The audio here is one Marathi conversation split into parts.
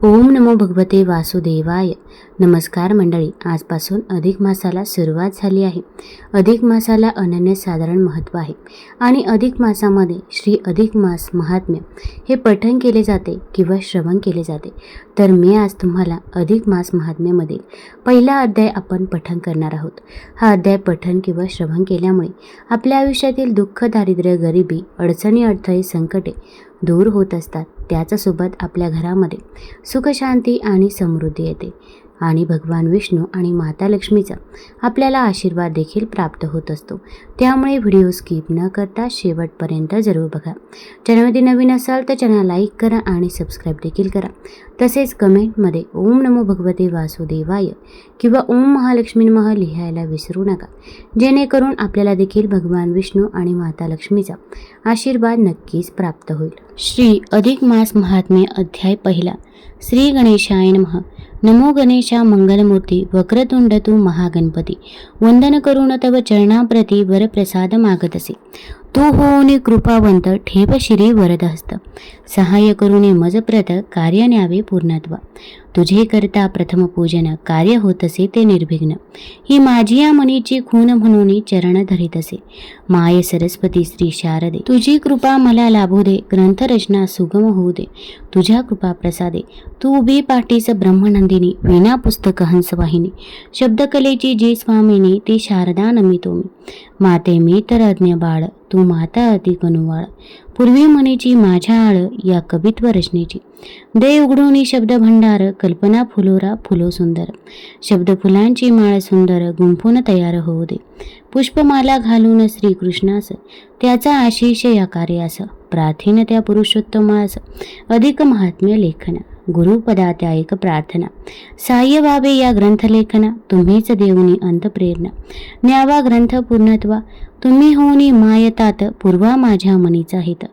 ओम नमो भगवते वासुदेवाय. नमस्कार मंडळी, आजपासून अधिक मासाला सुरुवात झाली आहे. अधिक मासाला अनन्यसाधारण महत्त्व आहे आणि अधिक मासामध्ये श्री अधिक मास महात्म्य हे पठण केले जाते किंवा श्रवण केले जाते. तर मी आज तुम्हाला अधिक मास महात्म्यामधील पहिला अध्याय आपण पठण करणार आहोत. हा अध्याय पठण किंवा श्रवण केल्यामुळे आपल्या आयुष्यातील दुःख, दारिद्र्य, गरिबी, अडचणी, अडथळे, संकटे दूर होत असतात. त्याच्यासोबत आपल्या घरामध्ये सुख, शांती आणि समृद्धी येते आणि भगवान विष्णू आणि माता लक्ष्मीचा आपल्याला आशीर्वाद देखील प्राप्त होत असतो. त्यामुळे व्हिडिओ स्किप न करता शेवटपर्यंत जरूर बघा. चॅनलमध्ये नवीन असाल तर चॅनल लाईक करा आणि सबस्क्राईब देखील करा. तसेच कमेंटमध्ये ओम नमो भगवते वासुदेवाय किंवा ओम महालक्ष्मी नमः लिहायला विसरू नका, जेणेकरून आपल्याला देखील भगवान विष्णू आणि माता लक्ष्मीचा आशीर्वाद नक्कीच प्राप्त होईल. श्री अधिक मास महात्म्य अध्याय पहिला. श्री गणेशाय नमः. नमो गणेशा मंगलमूर्ती वक्रतुंड तू महागणपती. वंदन करून तव चरणाप्रती वरप्रसाद मागत असे. तू होऊनी कृपावंत ठेव शिरी वरदहस्त. सहाय्य करुणी मजप्रत कार्य न्यावे पूर्णत्व. तुझे करता प्रथम पूजन कार्य होत असे ते निर्विघ्न. ही माझी या मनीची खून म्हणून चरण धरीत असे. माय सरस्वती श्री शारदे, तुझी कृपा मला लाभू दे. ग्रंथरचना सुगम होऊ दे तुझ्या कृपा प्रसादे. तू उभी पाठीस ब्रह्मनंदिनी, विना पुस्तक हंसवाहिनी. शब्दकलेची जी स्वामिनी, ती शारदा नमितो मी. माते मी तर अज्ञ बाळ, तू माता अति कनुवाळ. पूर्वी मनीची माझ्या आळ, या कवित्व रचनेची. दे उघडूनी शब्द भंडार, कल्पना फुलोरा फुलो सुंदर. शब्द फुलांची माळ सुंदर, गुंफून तयार होऊ दे. पुष्पमाला घालून श्रीकृष्णास, त्याचा आशिष या कार्यास. प्रार्थीन त्या पुरुषोत्तमास, अधिक महात्म्य लेखना. गुरुपदा त्या एक प्रार्थना. सहाय्य व्हावे या ग्रंथलेखना. तुम्हीच देऊनी अंतप्रेरणा. न्यावा ग्रंथ पूर्णत्वा. तुम्ही होऊनी मायतात, पूर्वा माझ्या मनीचा हित.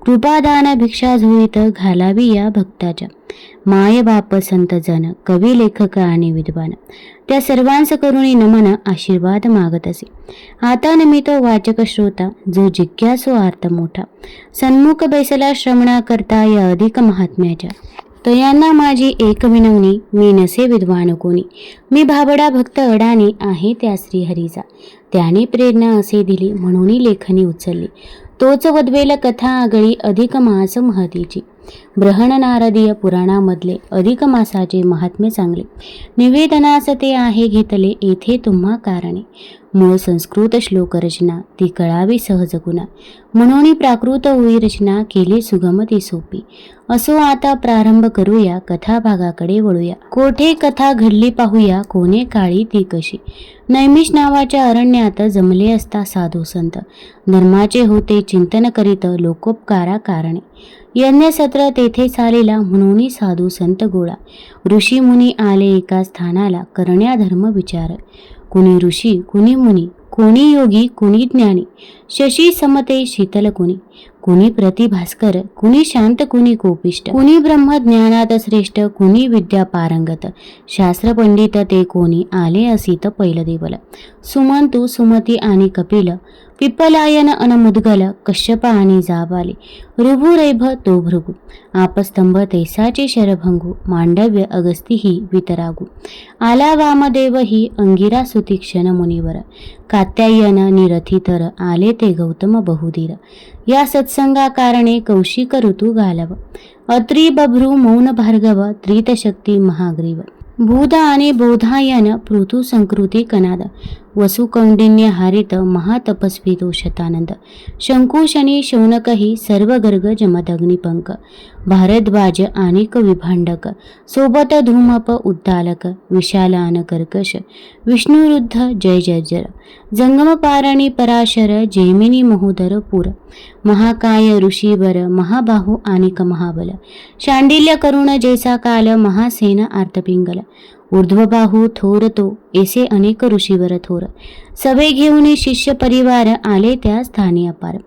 कृपादान भिक्षा झोळीत, घालावी या भक्ताच्या. माय बाप संत जन, कवी लेखक आणि विद्वान, त्या सर्वांस करुणी नमन आशीर्वाद मागत असे. आता नमितो वाचक श्रोता, जो जिज्ञासो आर्त मोठा. सन्मुख बैसला श्रवणा करता या अधिक महात्म्याच्या. तयांना माझी एक विनवणी, मी नसे विद्वान कोणी. मी भाबडा भक्त अडाणी आहे त्या श्रीहरीचा. त्याने प्रेरणा असे दिली म्हणून लेखनी उचलली. तोच वदवेल कथा आगळी अधिक मास महतीची. ब्रहण नारदीय पुराणामधले अधिक मासाचे महात्म्य चांगले. निवेदनास ते आहे घेतले येथे तुम्हा कारणे. मूळ संस्कृत श्लोक रचना, ती कळावी सहज गुणा. म्हणून प्राकृत होई रचना, केली सुगम ती सोपी. असो आता प्रारंभ करूया, कथा भागाकडे वळूया. कोठे कथा घडली पाहूया, कोणे काळी ती कशी. नैमिष नावाच्या अरण्यात जमले असता साधू संत. धर्माचे होते चिंतन करीत, लोकोपकारा कारणे. यज्ञ सत्र तेथे चालेला, म्हणून साधू संत गोळा. ऋषी मुनी आले एका स्थानाला, करण्या धर्म विचार. कुणी ऋषी कुणी मुनी, कोणी योगी कुणी ज्ञानी. शशी समते शीतल कुणी, कुणी प्रतिभास्कर, कुणी शांत कुणी कोपिष्ट. कुणी ब्रह्म ज्ञानात श्रेष्ठ, कुणी विद्या पारंगत. शास्त्र पंडित ते कोणी, आले असित पैल देवल. सुमंतू सुमती आणि कपिल, पिप्पलायन अन मुद्गल. कश्यप आणि जाबाले, ऋभुरैभ तो भृगु. आपस्तंभ तैसाचे शरभंगू, मांडव्य अगस्तीही वितरागू. आला वामदेव ही, अंगिरा सुती क्षण मुनिवर. कात्यायन निरथी तर, आले ते गौतम बहुधीर. या सत्संगा कारणे कौशिक ऋतू घालव. अत्री बभ्रू मौन भार्गव, त्रितशक्ती महाग्रीव. भूत आणि बोधायन पृथु संकृती कनाद. वसुकौंडिन्य हारित महातपस्वी तो शतानंद. शंकुशनी शौनकही, सर्व गर्ग जमदग्निपंक. भारद्वाज आणिक विभांडक, सोबत धूमप उद्दालक. विशालान कर्कश, विष्णुरुद्ध जय जय जय. जंगम पारणी पराशर, जैमिनी महोदर पुर. महाकाय ऋषीवर, महाबाहू आणिक महाबल. शांडिल्य करुण जैसा काल, महासेन आर्तपिंगल. ऊर्ध्वबाहू थोर तो, ऐसे अनेक ऋषीवर थोर. सभे घेऊन शिष्य परिवार, आले त्या स्थानी अपार.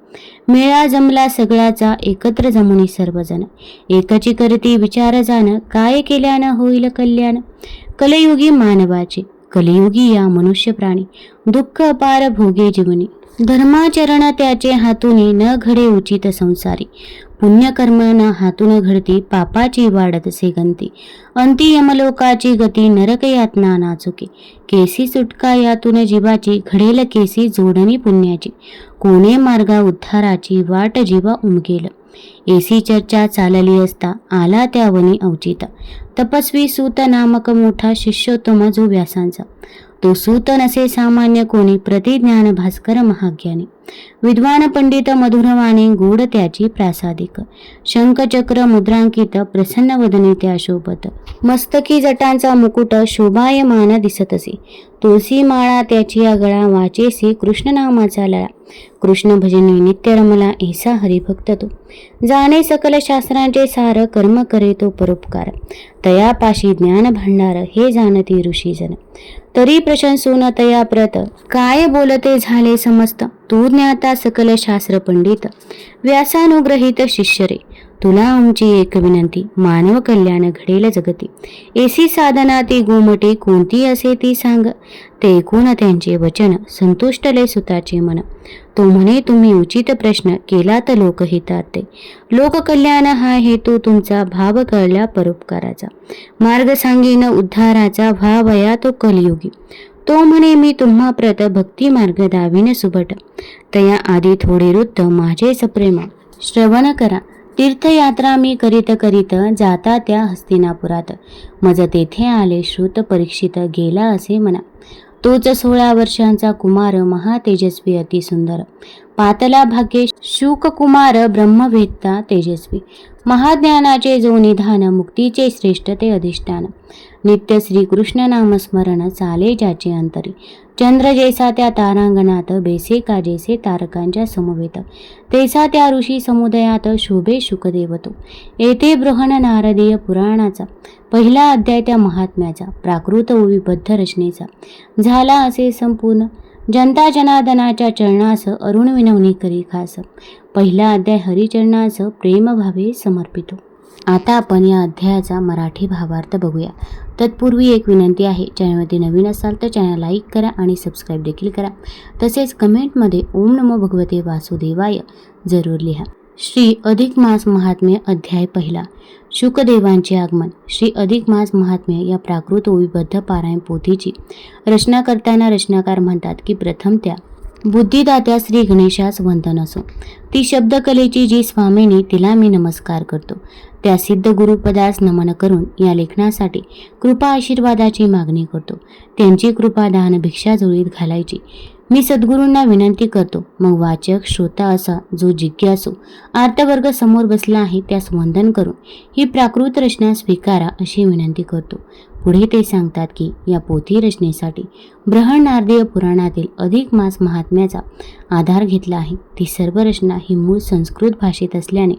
मेळा जमला सगळ्याचा, एकत्र जमुनी सर्वजण. एकची करती विचार जाण, काय केल्यानं होईल कल्याण. कलयुगी मानवाचे, कलियुगी या मनुष्य प्राणी. दुःख अपार भोगे जीवनी. धर्माचरण त्याचे हातूनी, न घडे उचित संसारी. पुण्यकर्मांना हातून घडती, पापाची वाढत से गंती. अंती यमलोकाची गती, नरक यातना नाचुके. केसी सुटका यातून जीवाची, घडेल केसी जोडणी पुण्याची. कोणे मार्गा उद्धाराची, वाट जीवा उमगेल. एसी चर्चा चालली असता, आला त्या वनी अवचिता. तपस्वी सूत नामक मोठा शिष्योत्तम जो व्यासांचा. तो सूत नसे सामान्य कोणी, प्रतिज्ञान भास्कर महाज्ञानी. विद्वान पंडित मधुरवाणी, गोड त्याची प्रासादिक. शंखचक्र मुद्रांकित, प्रसन्न वदनी त्या शोभत. मस्तकी जटांचा मुकुट, शोभायमान दिसत असे. तुळसी माळा त्याची गळा, वाचेसी कृष्ण नामाचा लळा. कृष्ण भजनी नित्य रमला, ऐसा हरिभक्त तो. जाणे सकल शास्त्रांचे सार, कर्म करे तो परोपकार. तयापाशी ज्ञान भांडार, हे जाणती ऋषीजन. तरी प्रशंसून तया प्रत, काय बोलते झाले समस्त. तू ज्ञाता सकल शास्त्र पंडित, व्यासानुग्रहित शिष्य रे. तुला आमची एक विनंती, मानव कल्याण घडेल जगती. एसी साधना ती गोमटी, कोणती असे ती सांग. ते ऐकून त्यांचे वचन, संतुष्टले सुताचे मन. तो म्हणे, तुम्ही उचित प्रश्न केलात लोकहितार्थे. लोककल्याण हा हेतू तुमचा, भाव कळला परोपकाराचा. मार्ग सांगीन उद्धाराचा, व्हावया तो कलियुगी. तो म्हणे, मी तुम्हा प्रत भक्ती मार्ग दाविन सुभट. तया आधी थोडे वृत्त माझे सप्रेम श्रवण करा. तीर्थयात्रा मी करीत करीत, जाता त्या हस्तिनापुरात. मज तेथे आले श्रुत परीक्षित, गेला असे म्हणा. तोच 16 वर्षांचा कुमार, महातेजस्वी अति सुंदर. पातला भाग्ये शुककुमार, ब्रह्मवेत्ता तेजस्वी. महाज्ञानाचे जो निधान, मुक्तीचे श्रेष्ठ ते अधिष्ठान. नित्य श्रीकृष्ण नामस्मरण, चाले ज्याचे अंतरी. चंद्र जैसा त्या तारांगणात, बेसे का जैसे तारकांच्या समवेत. तैसा त्या ऋषी समुदयात, शोभे शुकदेवतो. येथे बृहण नारदीय पुराणाचा पहिला अध्याय त्या महात्म्याचा, प्राकृत विबद्ध रचनेचा झाला असे संपूर्ण. जनता जनार्दनाच्या चरणास, अरुण विनवणी करी खास. पहिला अध्याय हरिचरणास, प्रेमभावे समर्पितो. आता आपण या अध्यायाचा मराठी भावार्थ बघूया. तत्पूर्वी एक विनंती आहे, चॅनलमध्ये नवीन असाल तर चॅनल लाईक करा आणि सबस्क्राईब देखील करा. तसेच कमेंटमध्ये ओम नमो भगवते वासुदेवाय जरूर लिहा. श्री अधिक मास महात्म्य अध्याय पहिला. शुकदेवांचे आगमन. श्री अधिक मास महात्म्य या प्राकृत ओविबद्ध पारायण पोथीची रचना करताना रचनाकार म्हणतात की प्रथम त्या बुद्धिदात्या श्री गणेशास वंदन असो. ती शब्दकलेची जी स्वामिनी, तिला मी नमस्कार करतो. त्या सिद्ध गुरुपदास नमन करून या लेखनासाठी कृपा आशीर्वादाची मागणी करतो. त्यांची कृपा दान भिक्षाजोळीत घालायची मी सद्गुरूंना विनंती करतो. मग वाचक श्रोता असा जो जिज्ञासू आर्तवर्ग समोर बसला आहे त्यास वंदन करून ही प्राकृत रचना स्वीकारा अशी विनंती करतो. पुढे ते सांगतात की या पोथी रचनेसाठी बृहण नारदीय पुराणातील अधिक मास महात्म्याचा आधार घेतला आहे. ती सर्व रचना ही मूळ संस्कृत भाषेत असल्याने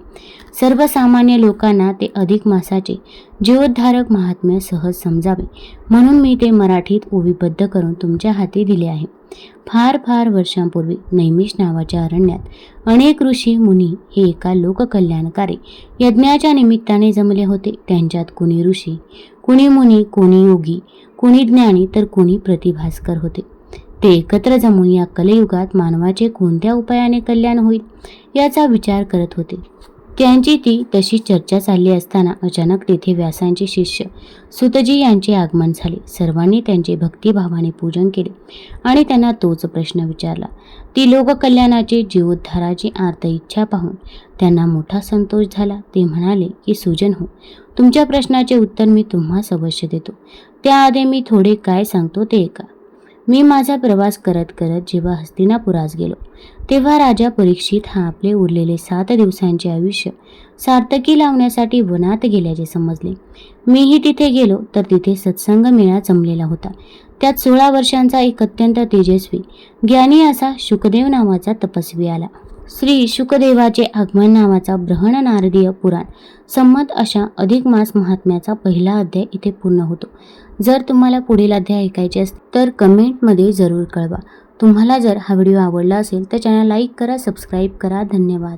सर्वसामान्य लोकांना ते अधिक मासाचे जीवोद्धारक महात्म्य सहज समजावे म्हणून मी ते मराठीत ओविबद्ध करून तुमच्या हाती दिले आहे. फार फार वर्षांपूर्वी नैमिष नावाच्या अरण्यात अनेक ऋषी मुनी हे एका लोककल्याणकारी यज्ञाच्या निमित्ताने जमले होते. त्यांच्यात कोणी ऋषी, कोणी मुनी, कोणी योगी, कोणी ज्ञानी तर कोणी प्रतिभास्कर होते. ते एकत्र जमून या कलियुगात मानवाचे कोणत्या उपायाने कल्याण होईल याचा विचार करत होते. त्यांची ती तशी चर्चा चालली असताना अचानक तेथे व्यासांचे शिष्य सुतजी यांचे आगमन झाले. सर्वांनी त्यांचे भक्तिभावाने पूजन केले आणि त्यांना तोच प्रश्न विचारला. ती लोककल्याणाची जीवोद्धाराची आर्त इच्छा पाहून त्यांना मोठा संतोष झाला. ते म्हणाले की सुजन हो, तुमच्या प्रश्नाचे उत्तर मी तुम्हास अवश्य देतो. त्याआधी मी थोडे काय सांगतो ते ऐका. मी माझा प्रवास करत करत जेव्हा हस्तिनापुरास गेलो तेव्हा राजा परीक्षित हा आपले उरलेले 7 दिवसांचे आयुष्य सार्थकी लावण्यासाठी वनात गेल्याचे समजले. मीही तिथे गेलो तर तिथे सत्संग मेळा जमलेला होता. त्यात 16 वर्षांचा एक अत्यंत तेजस्वी ज्ञानी असा शुकदेव नावाचा तपस्वी आला. श्री शुकदेवाचे आगमन नावाचा बृहण नारदीय पुराण संमत अशा अधिक मास महात्म्याचा पहिला अध्याय इथे पूर्ण होतो. जर तुम्हाला पुढील अध्याय ऐकायचे असतील तर कमेंटमध्ये जरूर कळवा. तुम्हाला जर हा व्हिडिओ आवडला असेल तर चॅनल लाईक करा, सबस्क्राईब करा. धन्यवाद.